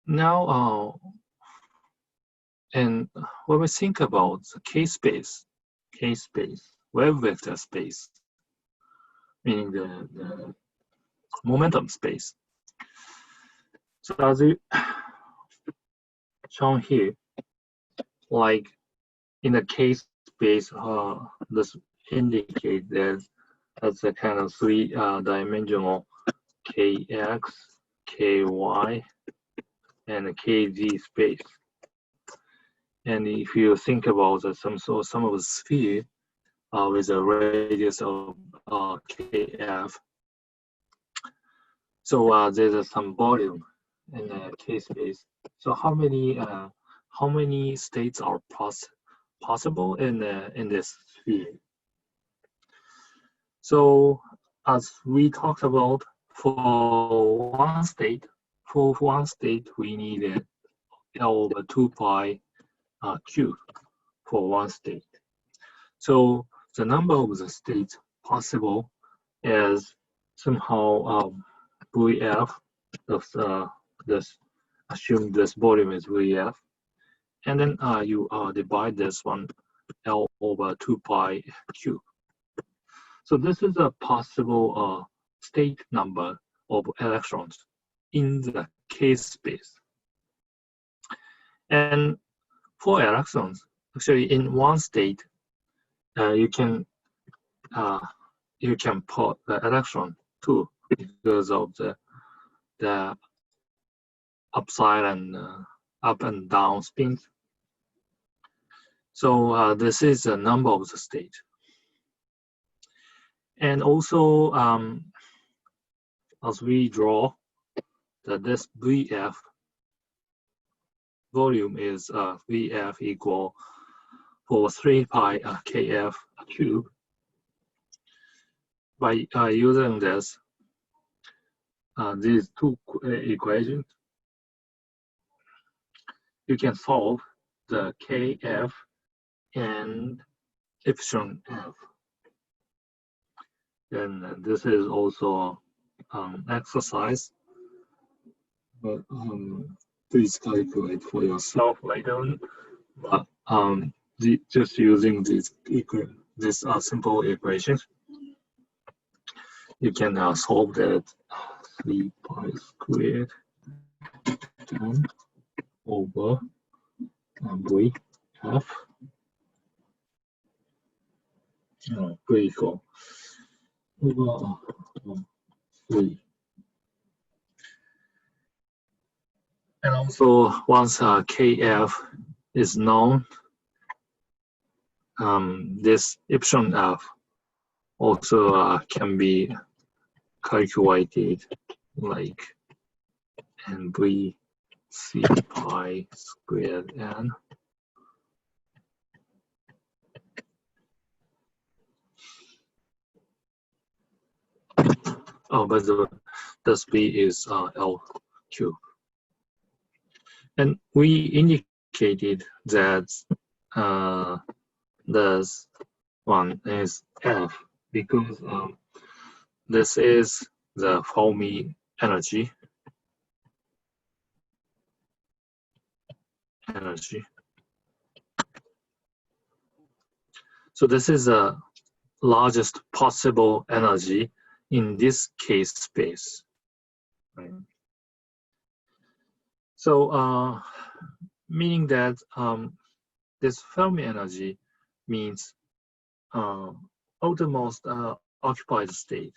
Now, and when we think about the k-space, wave vector space, meaning the momentum space. So as shown here, like in the k-space, this indicates that that's a kind of three-dimensional kx, ky, and kz space. And if you think about some of the sphere with a radius of kf, so there's some volume in the k-space. So how many states are possible in this sphere? So as we talked about, for one state, we need L over 2 pi cube for one state. So the number of the states possible is somehow VF. This assume this volume is VF, and then you divide this one L over 2 pi cube. So this is a possible state number of electrons in the k-space. And for electrons, actually in one state, you can put the electron too, because of the upside and up and down spins. So this is the number of the state. And also, as we draw, that this VF volume is VF equal for 3 pi kf cube. By using this, these two equations, you can solve the kf and epsilon f. And this is also exercise, but please calculate for yourself later on. But just using these simple equations, you can solve that 3 pi squared 10 over V f V equal over 3. And also, once kf is known, this epsilon f also can be calculated like NV c pi squared n. Oh, but the speed is L cube. And we indicated that this one is F because this is the Fermi energy. So this is the largest possible energy in this case space. Right? So meaning that this Fermi energy means outermost occupied state.